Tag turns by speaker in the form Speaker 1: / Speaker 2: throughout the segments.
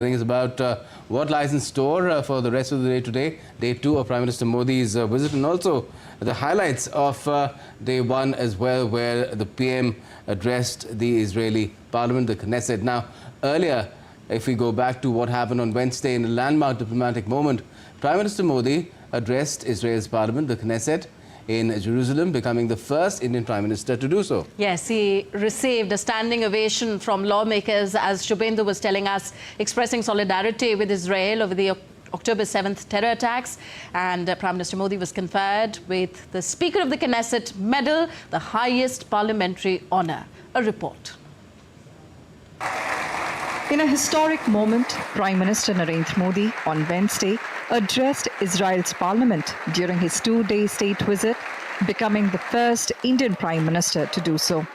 Speaker 1: Is about what lies in store for the rest of the day today, day 2 of Prime Minister Modi's visit, and also the highlights of day 1 as well, where the PM addressed the Israeli parliament, the Knesset. Now, earlier, if we go back to what happened on Wednesday in a landmark diplomatic moment, Prime Minister Modi addressed Israel's parliament, the Knesset, in Jerusalem, becoming the first Indian Prime Minister to do so.
Speaker 2: Yes, he received a standing ovation from lawmakers, as Shubhendu was telling us, expressing solidarity with Israel over the October 7th terror attacks. And Prime Minister Modi was conferred with the Speaker of the Knesset Medal, the highest parliamentary honour. A report.
Speaker 3: In a historic moment, Prime Minister Narendra Modi on Wednesday addressed Israel's parliament during his 2-day state visit, becoming the first Indian Prime Minister to do so.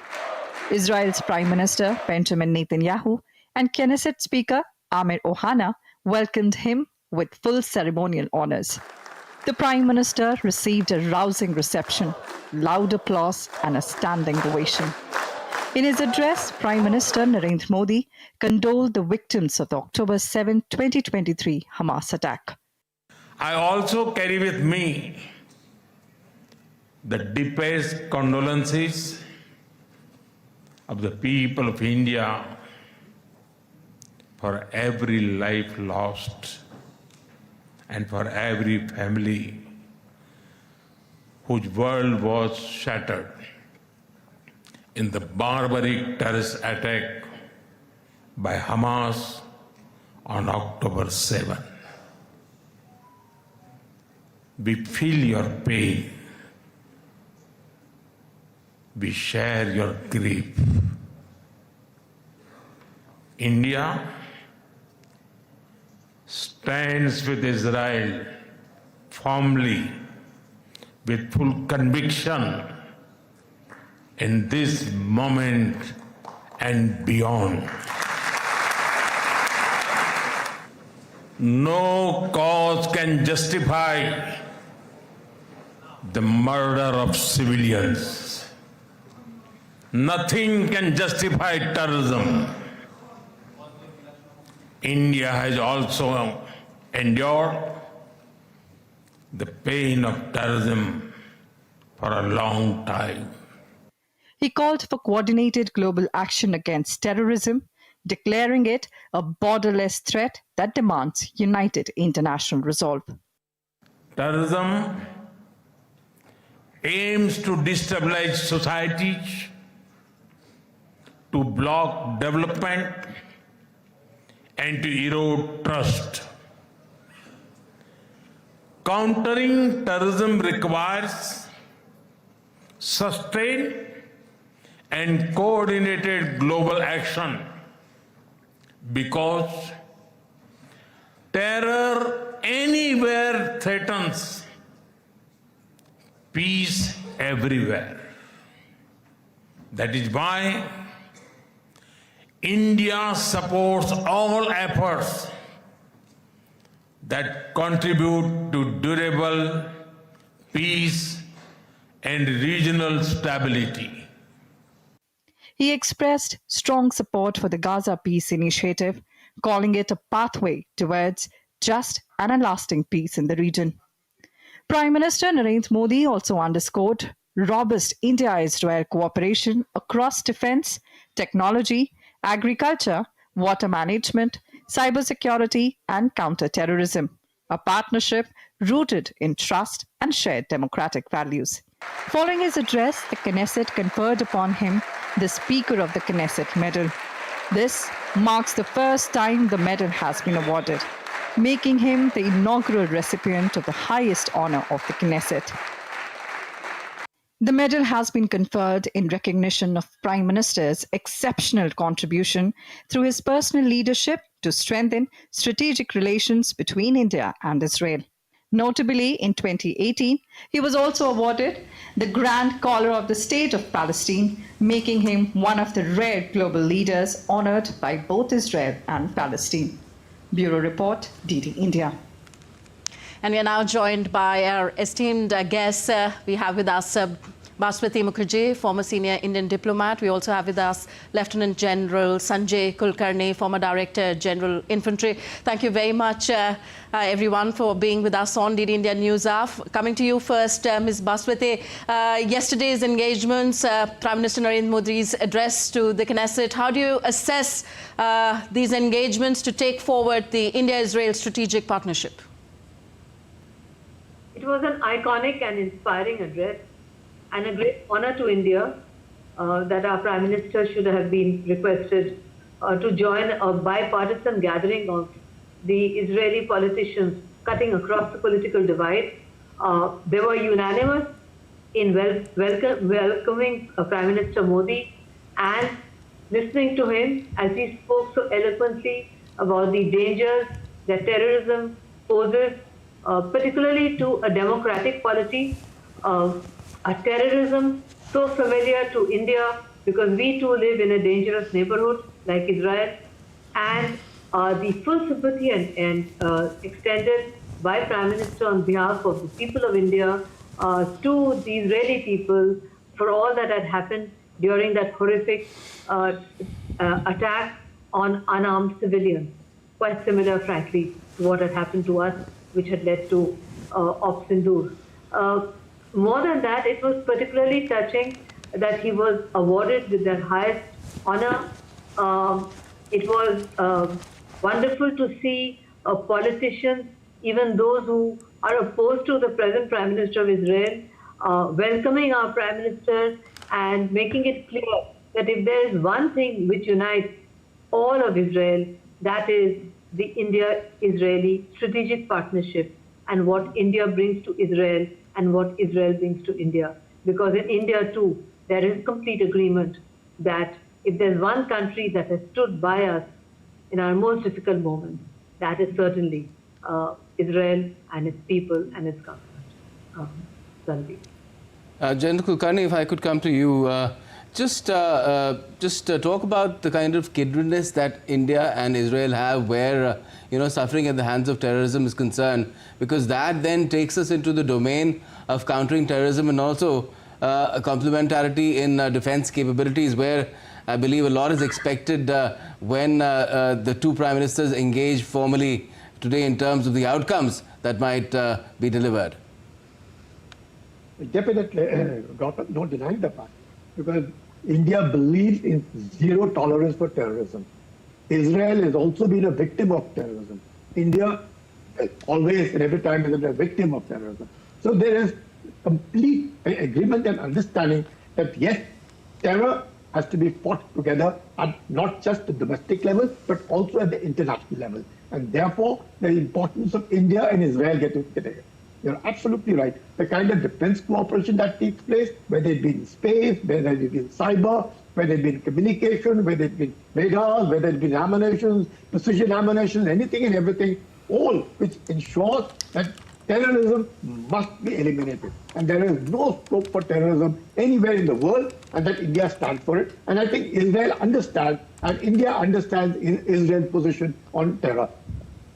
Speaker 3: Israel's Prime Minister Benjamin Netanyahu and Knesset Speaker Amir Ohana welcomed him with full ceremonial honors. The Prime Minister received a rousing reception, loud applause and a standing ovation. In his address, Prime Minister Narendra Modi condoled the victims of the October 7, 2023 Hamas attack.
Speaker 4: I also carry with me the deepest condolences of the people of India for every life lost and for every family whose world was shattered in the barbaric terrorist attack by Hamas on October 7. We feel your pain. We share your grief. India stands with Israel firmly, with full conviction in this moment and beyond. No cause can justify the murder of civilians. Nothing can justify terrorism. India has also endured the pain of terrorism for a long time.
Speaker 3: He called for coordinated global action against terrorism, declaring it a borderless threat that demands united international resolve.
Speaker 4: Terrorism aims to destabilize societies, to block development, and to erode trust. Countering terrorism requires sustained and coordinated global action, because terror anywhere threatens peace everywhere. That is why India supports all efforts that contribute to durable peace and regional stability.
Speaker 3: He expressed strong support for the Gaza Peace Initiative, calling it a pathway towards just and a lasting peace in the region. Prime Minister Narendra Modi also underscored robust India-Israel cooperation across defense, technology, agriculture, water management, cybersecurity, and counterterrorism, a partnership rooted in trust and shared democratic values. Following his address, the Knesset conferred upon him the Speaker of the Knesset Medal. This marks the first time the medal has been awarded, making him the inaugural recipient of the highest honor of the Knesset. The medal has been conferred in recognition of Prime Minister's exceptional contribution through his personal leadership to strengthen strategic relations between India and Israel. Notably, in 2018, he was also awarded the Grand Collar of the State of Palestine, making him one of the rare global leaders honored by both Israel and Palestine. Bureau Report, DD India.
Speaker 2: And we are now joined by our esteemed guests. We have with us Baswati Mukherjee, former senior Indian diplomat. We also have with us Lieutenant General Sanjay Kulkarni, former Director General Infantry. Thank you very much, everyone, for being with us on DD India News Hour. Coming to you first, Ms. Baswati. Yesterday's engagements, Prime Minister Narendra Modi's address to the Knesset. How do you assess these engagements to take forward the India-Israel strategic partnership?
Speaker 5: It was an iconic and inspiring address and a great honor to India that our Prime Minister should have been requested to join a bipartisan gathering of the Israeli politicians cutting across the political divide. They were unanimous in welcoming Prime Minister Modi and listening to him as he spoke so eloquently about the dangers that terrorism poses, particularly to a democratic polity, a terrorism so familiar to India because we too live in a dangerous neighborhood like Israel, and the full sympathy and extended by Prime Minister on behalf of the people of India to the Israeli people for all that had happened during that horrific attack on unarmed civilians. Quite similar, frankly, to what had happened to us, which had led to Op Sindoor. More than that, it was particularly touching that he was awarded with the highest honor. It was wonderful to see politicians, even those who are opposed to the present Prime Minister of Israel, welcoming our Prime Minister and making it clear that if there is one thing which unites all of Israel, that is the India-Israeli strategic partnership and what India brings to Israel and what Israel brings to India. Because in India too, there is complete agreement that if there's one country that has stood by us in our most difficult moments, that is certainly Israel and its people and its government.
Speaker 1: General Kulkarni, if I could come to you, just talk about the kind of kindredness that India and Israel have where, suffering at the hands of terrorism is concerned, because that then takes us into the domain of countering terrorism and also a complementarity in defense capabilities where I believe a lot is expected when the two prime ministers engage formally today in terms of the outcomes that might be delivered.
Speaker 6: Definitely, Gautam, no denying the fact, because India believes in zero tolerance for terrorism. Israel has also been a victim of terrorism. India always and every time is a victim of terrorism. So there is complete agreement and understanding that yes, terror has to be fought together at not just the domestic level, but also at the international level. And therefore, the importance of India and Israel getting together. You're absolutely right. The kind of defense cooperation that takes place, whether it be in space, whether it be in cyber, whether it be in communication, whether it be radars, whether it be ammunition, precision ammunition, anything and everything, all which ensures that terrorism must be eliminated. And there is no scope for terrorism anywhere in the world, and that India stands for it. And I think Israel understands, and India understands Israel's position on terror.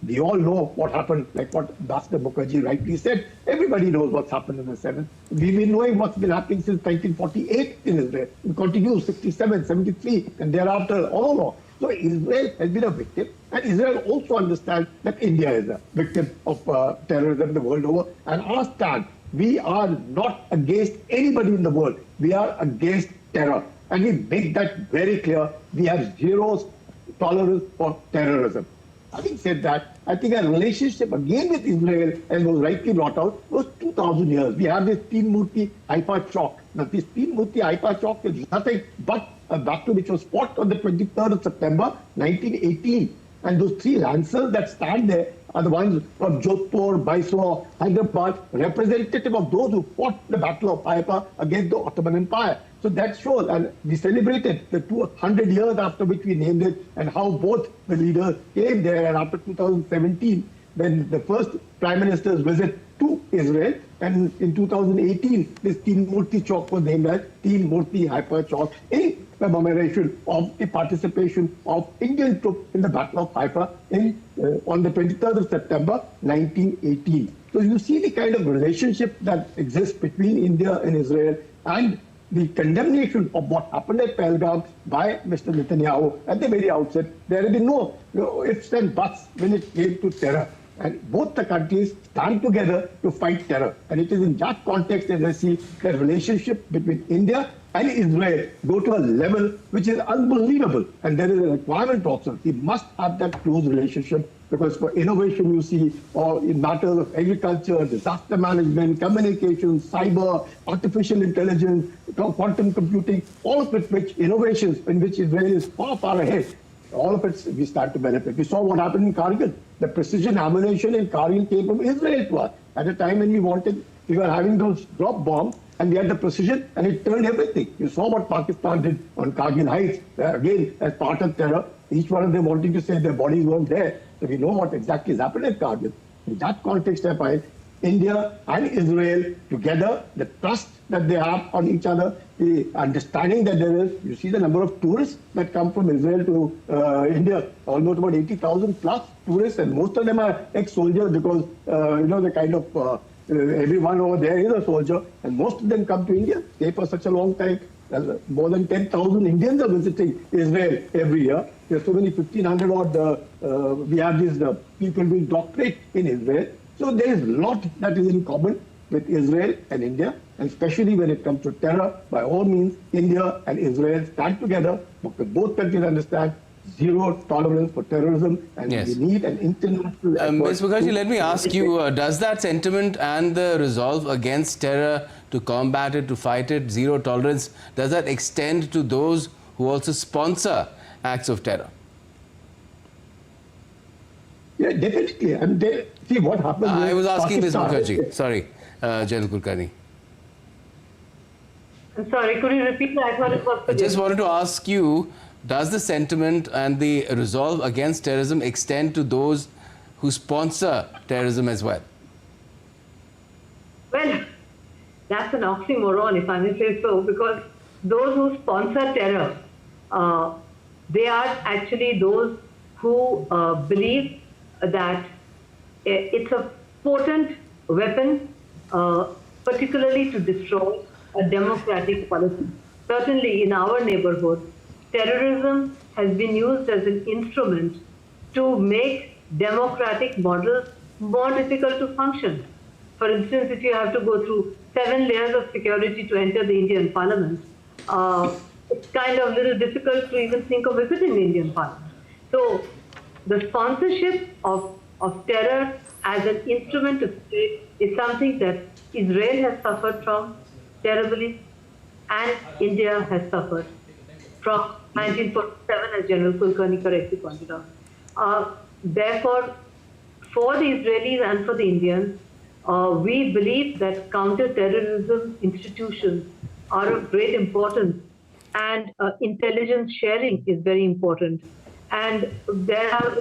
Speaker 6: We all know what happened, like what Baswati Mukherjee rightly said. Everybody knows what's happened in the 7th. We've been knowing what's been happening since 1948 in Israel. It continues 67, 73, and thereafter all along. So Israel has been a victim, and Israel also understands that India is a victim of terrorism the world over. And our stand, we are not against anybody in the world. We are against terror. And we make that very clear. We have zero tolerance for terrorism. Having said that, I think our relationship again with Israel, as was rightly brought out, was 2,000 years. We have this Teen Murti Haifa chalk. Now, this Teen Murti Haifa chalk is nothing but a battle which was fought on the 23rd of September, 1918. And those three lancers that stand there are the ones from Jodhpur, Mysore, Hyderabad, representative of those who fought the Battle of Haifa against the Ottoman Empire. So that shows, and we celebrated the 200 years after which we named it, and how both the leaders came there. And after 2017, when the first Prime Minister's visit to Israel, and in 2018, this Teen Murti Chowk was named as Teen Murti Haifa Chowk in commemoration of the participation of Indian troops in the Battle of Haifa on the 23rd of September 1918. So you see the kind of relationship that exists between India and Israel, and the condemnation of what happened at Pahalgam by Mr. Netanyahu at the very outset. There had been no ifs and buts when it came to terror. And both the countries stand together to fight terror. And it is in that context that I see the relationship between India and Israel go to a level which is unbelievable. And there is a requirement also. We must have that close relationship, because for innovation, you see, or in matters of agriculture, disaster management, communications, cyber, artificial intelligence, quantum computing, all of it, which innovations in which Israel is far, far ahead. All of it, we start to benefit. We saw what happened in Kargil. The precision ammunition in Kargil came from Israel to us. At a time when we were having those drop bombs, and we had the precision, and it turned everything. You saw what Pakistan did on Kargil Heights, again, as part of terror. Each one of them wanting to say their bodies weren't there. So we know what exactly has happened at Kargil. In that context, I find India and Israel together, the trust that they have on each other, the understanding that there is. You see the number of tourists that come from Israel to India, almost about 80,000 plus tourists, and most of them are ex-soldiers, because the kind of everyone over there is a soldier, and most of them come to India, stay for such a long time. More than 10,000 Indians are visiting Israel every year. There's so many 1,500 odd. We have these people doing doctorate in Israel. So there is a lot that is in common with Israel and India, and especially when it comes to terror. By all means, India and Israel stand together, because both countries understand zero tolerance for terrorism, and
Speaker 1: yes,
Speaker 6: we need an international effort.
Speaker 1: Ms. Mukherjee, let me ask you, does that sentiment and the resolve against terror, to combat it, to fight it, zero tolerance, does that extend to those who also sponsor acts of terror?
Speaker 6: Yeah, definitely. I mean, see what happens.
Speaker 1: I was asking Ms.
Speaker 6: Pakistan.
Speaker 1: Mukherjee. Sorry, General Kulkarni.
Speaker 5: I'm sorry, could you repeat that? I thought it was for
Speaker 1: I just wanted to ask you, does the sentiment and the resolve against terrorism extend to those who sponsor terrorism as well?
Speaker 5: Well, that's an oxymoron, if I may say so, because those who sponsor terror, they are actually those who believe that it's a potent weapon, particularly to destroy a democratic polity. Certainly in our neighborhood, terrorism has been used as an instrument to make democratic models more difficult to function. For instance, if you have to go through 7 layers of security to enter the Indian Parliament, it's kind of a little difficult to even think of visiting the Indian Parliament. So the sponsorship of terror as an instrument of state is something that Israel has suffered from terribly, and India has suffered from 1947, as General Kulkarni correctly pointed out. Therefore, for the Israelis and for the Indians, we believe that counter-terrorism institutions are of great importance, and intelligence sharing is very important. And there are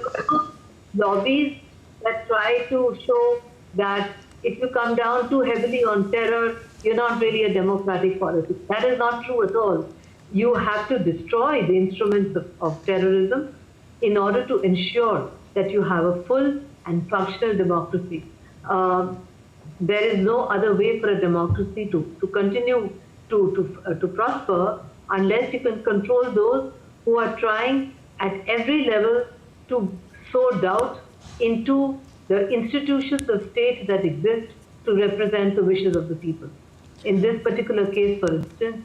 Speaker 5: lobbies that try to show that if you come down too heavily on terror, you're not really a democratic polity. That is not true at all. You have to destroy the instruments of terrorism in order to ensure that you have a full and functional democracy. There is no other way for a democracy to continue to prosper unless you can control those who are trying at every level to sow doubt into the institutions of state that exist to represent the wishes of the people. In this particular case, for instance,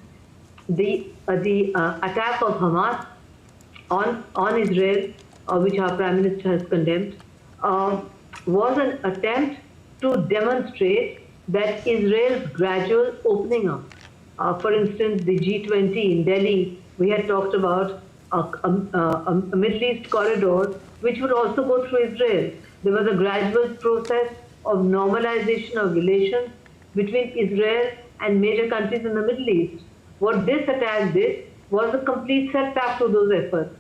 Speaker 5: the attack of Hamas on Israel, which our Prime Minister has condemned, was an attempt to demonstrate that Israel's gradual opening up. For instance, the G20 in Delhi, we had talked about a Middle East corridor, which would also go through Israel. There was a gradual process of normalization of relations between Israel and major countries in the Middle East. What this attack did was a complete setback to those efforts.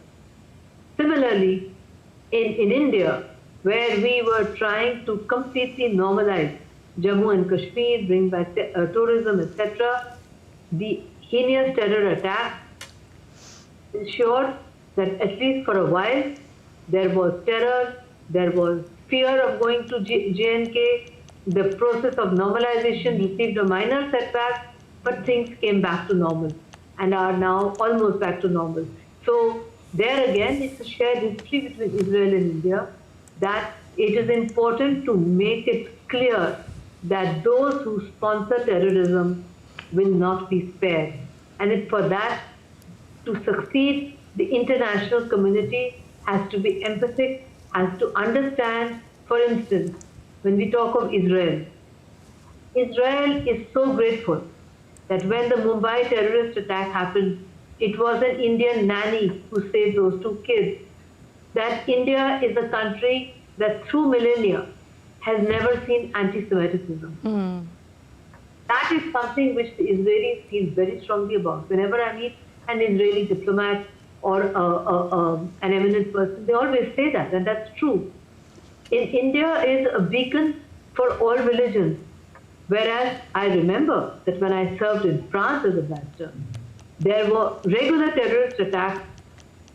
Speaker 5: Similarly, in India, where we were trying to completely normalize Jammu and Kashmir, bring back tourism, etc., the heinous terror attack ensured that at least for a while, there was terror, there was fear of going to J&K, the process of normalization received a minor setback, but things came back to normal and are now almost back to normal. So there again, it's a shared history between Israel and India that it is important to make it clear that those who sponsor terrorism will not be spared. And it's for that to succeed, the international community has to be empathic, has to understand. For instance, when we talk of Israel, Israel is so grateful that when the Mumbai terrorist attack happened, it was an Indian nanny who saved those two kids. That India is a country that through millennia has never seen anti-Semitism. That is something which the Israelis feel very strongly about. Whenever I meet an Israeli diplomat or an eminent person, they always say that, and that's true. India is a beacon for all religions. Whereas I remember that when I served in France as a ambassador, there were regular terrorist attacks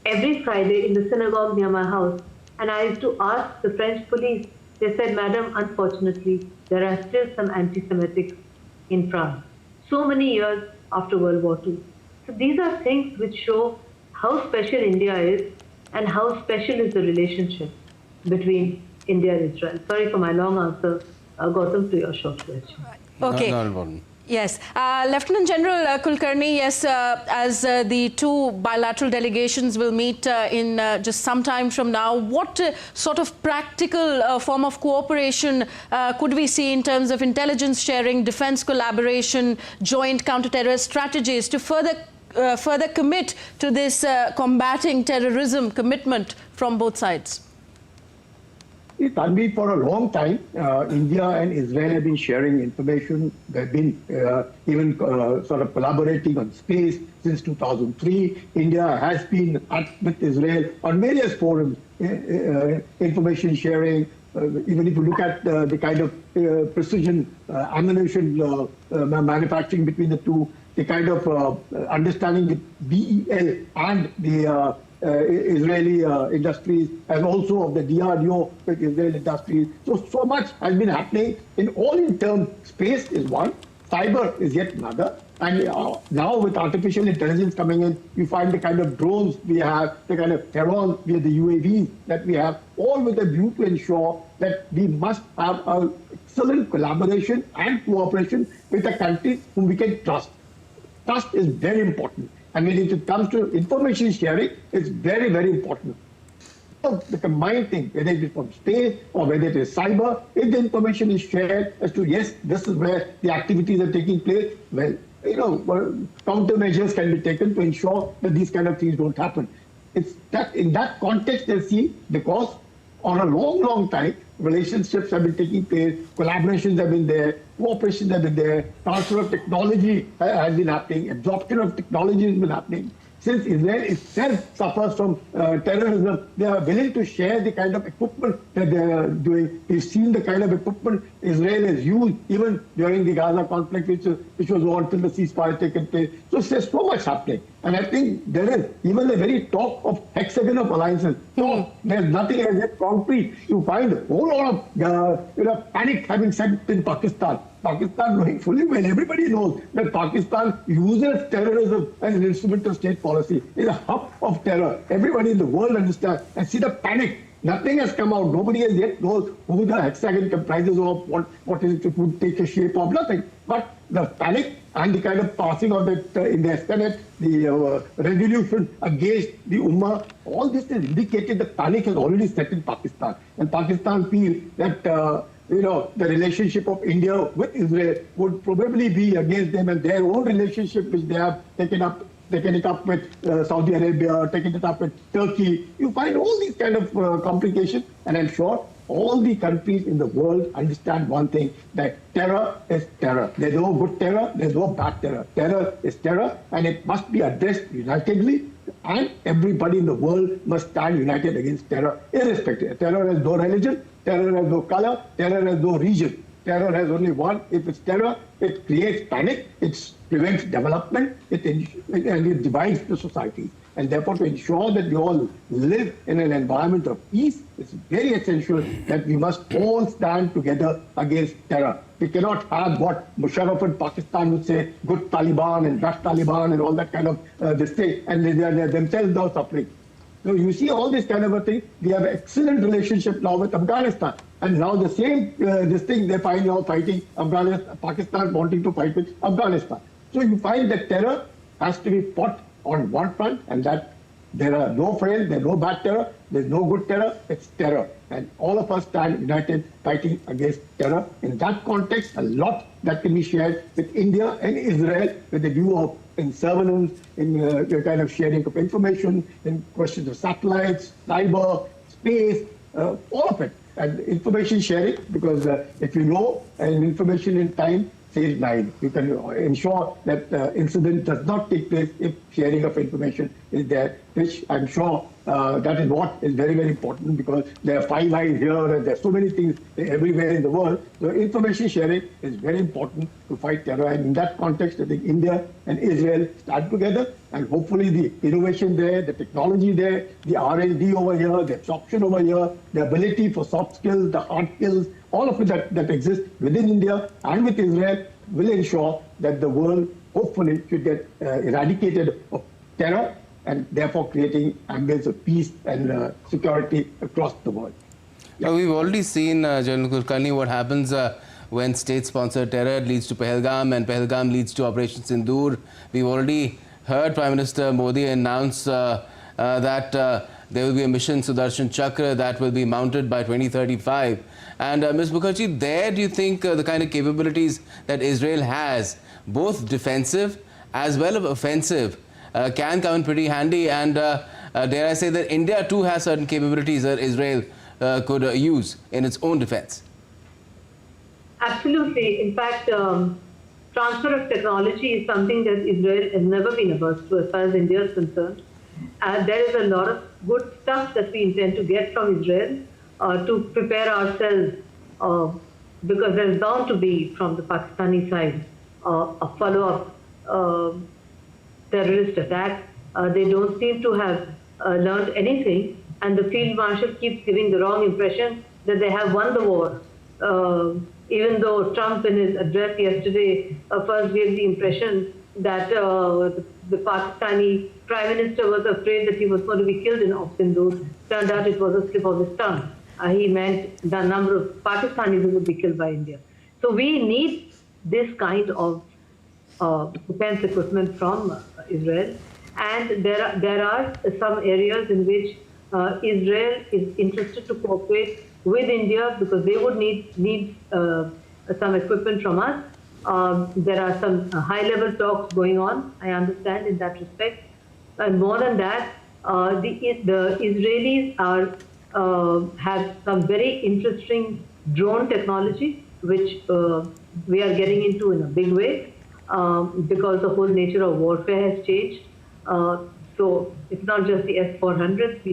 Speaker 5: every Friday in the synagogue near my house. And I used to ask the French police, they said, Madam, unfortunately, there are still some anti-Semitics in France, so many years after World War II. So these are things which show how special India is and how special is the relationship between India and Israel. Sorry for my long answer, Gautam, to your short question.
Speaker 2: Okay.
Speaker 1: Not important.
Speaker 2: Yes. Lieutenant General Kulkarni, yes, as the two bilateral delegations will meet in just some time from now, what sort of practical form of cooperation could we see in terms of intelligence sharing, defense collaboration, joint counter-terrorist strategies to further commit to this combating terrorism commitment from both sides?
Speaker 6: Tanvi, for a long time, India and Israel have been sharing information. They've been even sort of collaborating on space since 2003. India has been with Israel on various forums, information sharing. Even if you look at the kind of precision ammunition manufacturing between the two, the kind of understanding with BEL and the Israeli industries, and also of the DRDO with Israeli industries. So much has been happening in all in terms. Space is one, cyber is yet another. And now with artificial intelligence coming in, you find the kind of drones we have, the kind of Heron, the UAVs that we have, all with a view to ensure that we must have an excellent collaboration and cooperation with the countries whom we can trust. Trust is very important. And when it comes to information sharing, it's very, very important. So the combined thing, whether it is from space or whether it is cyber, if the information is shared as to, yes, this is where the activities are taking place, well, countermeasures can be taken to ensure that these kind of things don't happen. It's that in that context they see, because on a long, long time, relationships have been taking place, collaborations have been there, cooperations have been there, transfer of technology has been happening, absorption of technology has been happening. Since Israel itself suffers from terrorism, they are willing to share the kind of equipment that they are doing. We've seen the kind of equipment Israel has used even during the Gaza conflict, which was on till the ceasefire taken place. So there's so much happening. And I think there is even the very talk of hexagon of alliances. So there's nothing as yet concrete. You find a whole lot of panic having set in Pakistan. Pakistan, knowing fully well, everybody knows that Pakistan uses terrorism as an instrument of state policy. It's a hub of terror. Everybody in the world understands. And see the panic. Nothing has come out. Nobody has yet knows who the hexagon comprises of, what is it would take a shape of, nothing. But the panic and the kind of passing of it in the Senate, the resolution against the Ummah, all this has indicated the panic has already set in Pakistan. And Pakistan feels that the relationship of India with Israel would probably be against them, and their own relationship which they have taken it up with Saudi Arabia, taken it up with Turkey. You find all these kind of complications, and I'm sure all the countries in the world understand one thing, that terror is terror. There's no good terror, there's no bad terror. Terror is terror, and it must be addressed unitedly, and everybody in the world must stand united against terror, irrespective. Terror has no religion, terror has no color, terror has no region. Terror has only one. If it's terror, it creates panic, it prevents development, and it divides the society. And therefore, to ensure that we all live in an environment of peace, it's very essential that we must all stand together against terror. We cannot have what Musharraf in Pakistan would say, good Taliban and bad Taliban and all that kind of this thing, and they are themselves now suffering. So you see all this kind of a thing. We have an excellent relationship now with Afghanistan. And now the same, this thing, they find now fighting Afghanistan, Pakistan wanting to fight with Afghanistan. So you find that terror has to be fought on one front, and that there are no friends, there's no bad terror, there's no good terror, it's terror. And all of us stand united fighting against terror. In that context, a lot that can be shared with India and Israel with the view of in surveillance, in kind of sharing of information, in questions of satellites, cyber, space, all of it. And information sharing, because if you know and information in time, saves nine. You can ensure that incident does not take place if sharing of information is there, which I'm sure that is what is very, very important, because there are 5 eyes here and there are so many things everywhere in the world. So information sharing is very important to fight terror. And in that context, I think India and Israel stand together, and hopefully the innovation there, the technology there, the R&D over here, the absorption over here, the ability for soft skills, the hard skills, all of it that exists within India and with Israel will ensure that the world hopefully should get eradicated of terror, and therefore creating ambience of peace and security across the world.
Speaker 1: Yeah. We've already seen, General Kulkarni, what happens when state-sponsored terror leads to Pahalgam, and Pahalgam leads to Operation Sindoor. We've already heard Prime Minister Modi announce that there will be a mission Sudarshan Chakra that will be mounted by 2035. And Ms. Mukherjee, there do you think the kind of capabilities that Israel has, both defensive as well as offensive, can come in pretty handy? And dare I say that India too has certain capabilities that Israel could use in its own defense?
Speaker 5: Absolutely. In fact, transfer of technology is something that Israel has never been averse to as far as India is concerned. There is a lot of good stuff that we intend to get from Israel to prepare ourselves, because there is bound to be, from the Pakistani side, a follow-up terrorist attack. They don't seem to have learned anything, and the Field Marshal keeps giving the wrong impression that they have won the war. Even though Trump in his address yesterday first gave the impression that the Pakistani Prime Minister was afraid that he was going to be killed in Sindoor. Turned out it was a slip of his tongue. He meant the number of Pakistanis who would be killed by India. So we need this kind of defense equipment from Israel. And there are some areas in which Israel is interested to cooperate with India, because they would need some equipment from us. There are some high-level talks going on, I understand, in that respect. And more than that, the Israelis have some very interesting drone technology, which we are getting into in a big way, because the whole nature of warfare has changed. So it's not just the S-400s.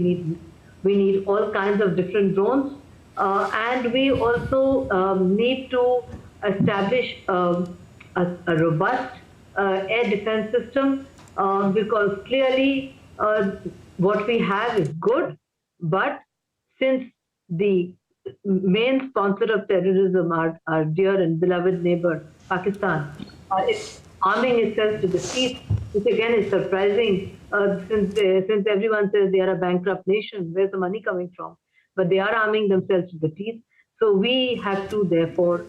Speaker 5: We need all kinds of different drones, and we also need to establish a robust air defense system, because clearly what we have is good, but since the main sponsor of terrorism, our dear and beloved neighbor, Pakistan, is arming itself to the teeth, which again is surprising, since everyone says they are a bankrupt nation. Where's the money coming from? But they are arming themselves to the teeth. So we have to therefore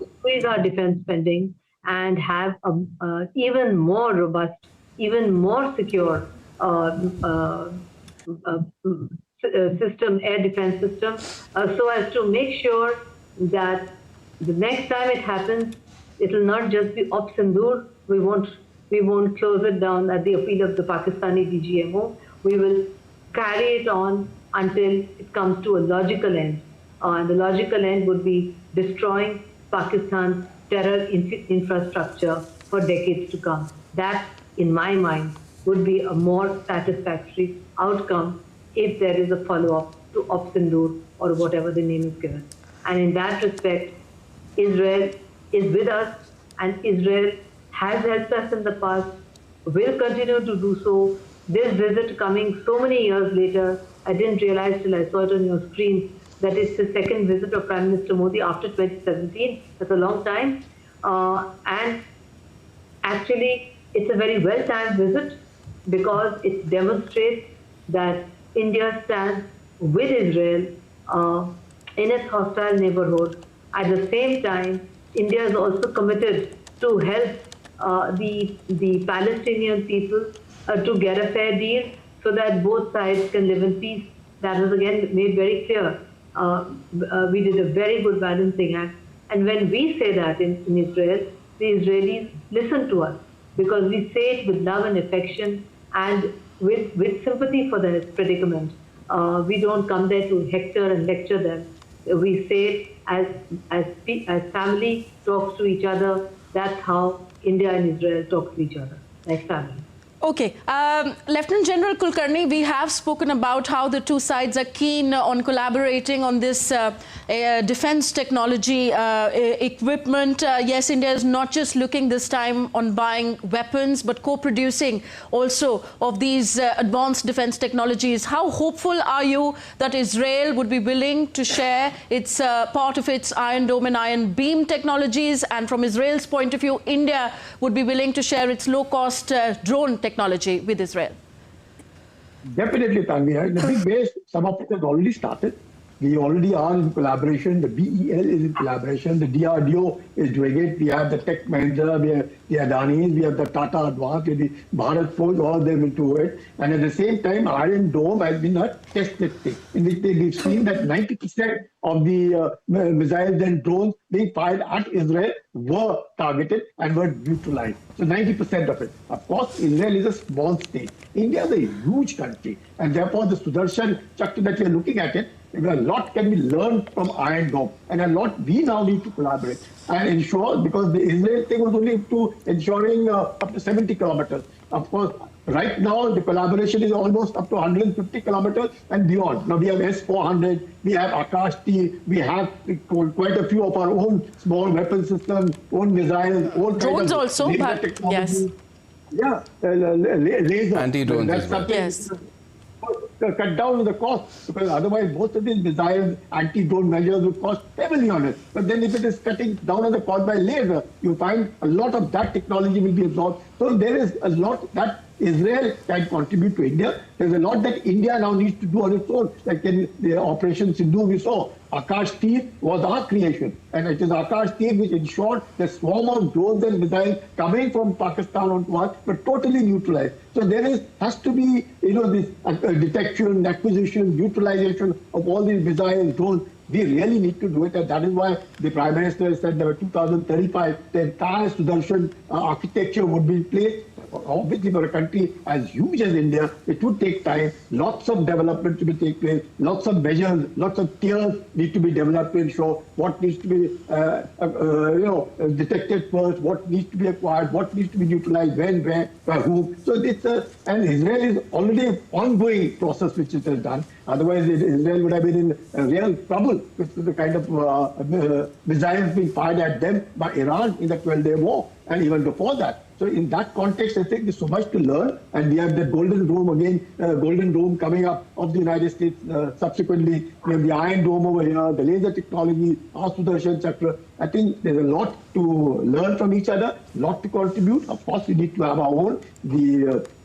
Speaker 5: increase our defense spending and have an even more robust, even more secure system, air defense system, so as to make sure that the next time it happens, it will not just be Sindoor. We won't close it down at the appeal of the Pakistani DGMO. We will carry it on until it comes to a logical end. And the logical end would be destroying Pakistan's terror infrastructure for decades to come. That, in my mind, would be a more satisfactory outcome if there is a follow-up to Sindoor or whatever the name is given. And in that respect, Israel is with us, and Israel has helped us in the past, will continue to do so, this visit coming so many years later, I didn't realize till I saw it on your screen that it's the second visit of Prime Minister Modi after 2017. That's a long time. And actually, it's a very well-timed visit because it demonstrates that India stands with Israel in its hostile neighborhood. At the same time, India is also committed to help the Palestinian people to get a fair deal so that both sides can live in peace. That was again made very clear. We did a very good balancing act. And when we say that in Israel, the Israelis listen to us because we say it with love and affection and with sympathy for their predicament. We don't come there to hector and lecture them. We say it as family talks to each other. That's how India and Israel talk to each other, like family.
Speaker 2: Okay. Lieutenant General Kulkarni, we have spoken about how the two sides are keen on collaborating on this defense technology equipment. Yes, India is not just looking this time on buying weapons, but co-producing also of these advanced defense technologies. How hopeful are you that Israel would be willing to share its part of its Iron Dome and Iron Beam technologies? And from Israel's point of view, India would be willing to share its low-cost drone technology with Israel?
Speaker 6: Definitely, Tanvi. In a big way, some of it has already started. We already are in collaboration. The BEL is in collaboration. The DRDO is doing it. We have the Tech Mahindra, we have the Adanis, we have the Tata Advance, the Bharat Forge, all of them into it. And at the same time, Iron Dome has been a tested thing, in which we've seen that 90% of the missiles and drones being fired at Israel were targeted and were neutralized. So 90% of it. Of course, Israel is a small state. India is a huge country. And therefore, the Doordarshan chapter that we are looking at it, a lot can be learned from Iron Dome, and a lot we now need to collaborate and ensure, because the Israel thing was only to ensuring up to 70 kilometers. Of course, right now the collaboration is almost up to 150 kilometers and beyond. Now we have S-400, we have Akash-T, we have quite a few of our own small weapon systems, own missiles, own
Speaker 2: drones also, but yes.
Speaker 6: Yeah, laser.
Speaker 1: Anti-drones.
Speaker 6: That's something.
Speaker 2: Yes.
Speaker 6: Cut down on the cost, because otherwise most of these missiles, anti-drone measures would cost heavily on it. But then if it is cutting down on the cost by laser, you find a lot of that technology will be absorbed. So there is a lot that Israel can contribute to India. There's a lot that India now needs to do on its own. Like in the Operation Sindhu we saw, Akash-T was our creation. And it is Akash-T which ensured the swarm of drones and missiles coming from Pakistan onto us were totally neutralized. So there has to be, this detection, acquisition, neutralization of all these missiles, drones. We really need to do it, and that is why the Prime Minister said that by 2035, the entire Doordarshan architecture would be in place. Obviously, for a country as huge as India, it would take time, lots of development to be take place, lots of measures, lots of tiers need to be developed to ensure what needs to be, detected first, what needs to be acquired, what needs to be utilized, when, where, by whom. So it's and Israel is already an ongoing process which it has done. Otherwise, Israel would have been in real trouble with the kind of missiles being fired at them by Iran in the 12-day war and even before that. So in that context, I think there's so much to learn, and we have the Golden Dome again, Golden Dome coming up of the United States subsequently. We have the Iron Dome over here, the laser technology, our Doordarshan Chakra. I think there's a lot to learn from each other, a lot to contribute. Of course, we need to have our own.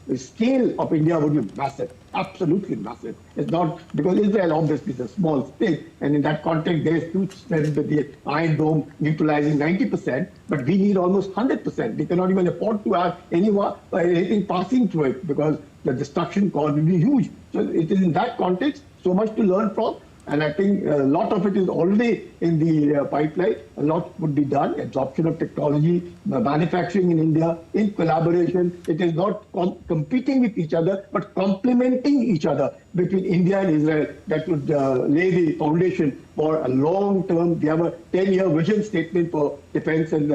Speaker 6: The scale of India would be massive, absolutely massive. It's not, because Israel obviously is a small state, and in that context, there is huge strength with the Iron Dome neutralizing 90%, but we need almost 100%. We cannot even afford to have anything passing through it, because the destruction cost will be huge. So it is in that context, so much to learn from. And I think a lot of it is already in the pipeline. A lot would be done. Absorption of technology, manufacturing in India, in collaboration. It is not competing with each other, but complementing each other between India and Israel. That would lay the foundation for a long-term. We have a 10-year vision statement for defense and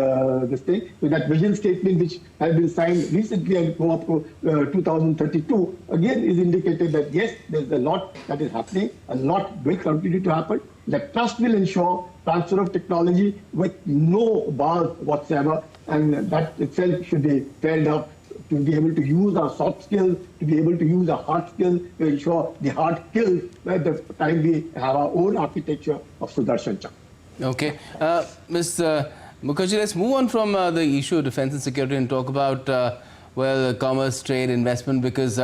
Speaker 6: this thing. So that vision statement, which has been signed recently and go up to 2032, again is indicated that yes, there's a lot that is happening. A lot will continue to happen. The trust will ensure transfer of technology with no bars whatsoever, and that itself should be fair enough to be able to use our soft skills, to be able to use our hard skills, to ensure the hard kills by the time we have our own architecture of Sudarshan Chakra.
Speaker 1: Okay. Ms. Mukherjee, let's move on from the issue of defense and security and talk about, well, commerce, trade, investment, because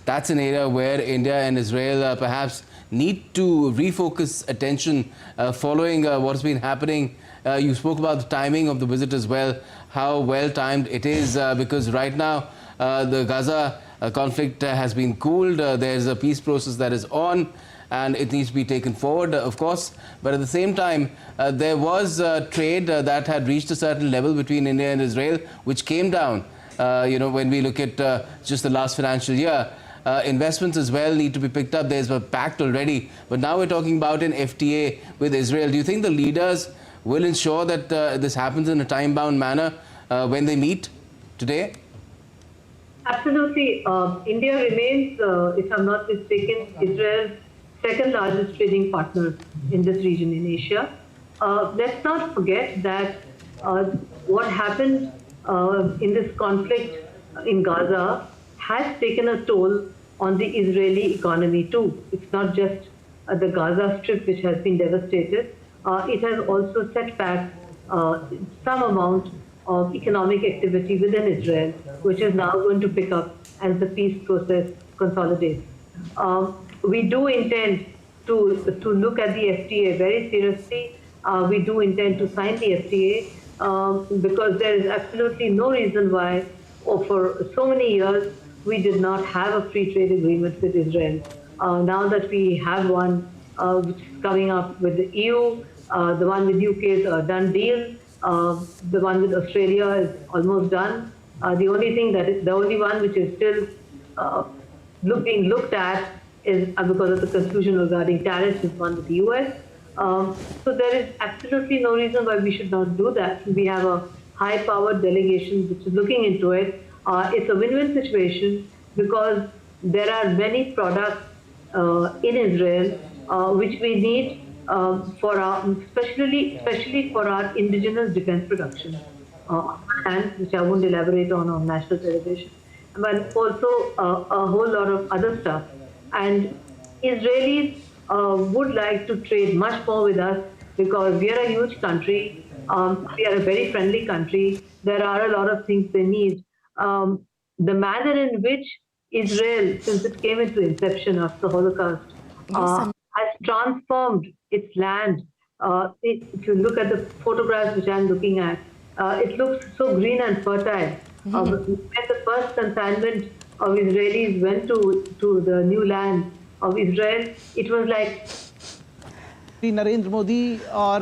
Speaker 1: that's an area where India and Israel perhaps need to refocus attention following what's been happening. You spoke about the timing of the visit as well, how well timed it is, because right now the Gaza conflict has been cooled. There's a peace process that is on, and it needs to be taken forward, of course. But at the same time, there was trade that had reached a certain level between India and Israel, which came down. When we look at just the last financial year, investments as well need to be picked up. There's a pact already, but now we're talking about an FTA with Israel. Do you think the leaders will ensure that this happens in a time-bound manner when they meet today?
Speaker 5: Absolutely. India remains, if I'm not mistaken, Israel's second largest trading partner in this region in Asia. Let's not forget that what happened in this conflict in Gaza has taken a toll on the Israeli economy too. It's not just the Gaza Strip which has been devastated. It has also set back some amount of economic activity within Israel, which is now going to pick up as the peace process consolidates. We do intend to look at the FTA very seriously. We do intend to sign the FTA because there is absolutely no reason why, for so many years, we did not have a free trade agreement with Israel. Now that we have one, which is coming up with the EU, the one with UK is a done deal. The one with Australia is almost done. The only one which is still being looked at is because of the confusion regarding tariffs is one with the US. So there is absolutely no reason why we should not do that. We have a high-powered delegation which is looking into it. It's a win-win situation because there are many products in Israel which we need for our, especially for our indigenous defense production, and which I won't elaborate on national television, but also a whole lot of other stuff. And Israelis would like to trade much more with us because we are a huge country. We are a very friendly country. There are a lot of things they need. The manner in which Israel, since it came into inception of the Holocaust, has transformed its land. If you look at the photographs which I'm looking at, it looks so green and fertile. When the first consignment of Israelis went to the new land of Israel, it was like
Speaker 7: Narendra Modi or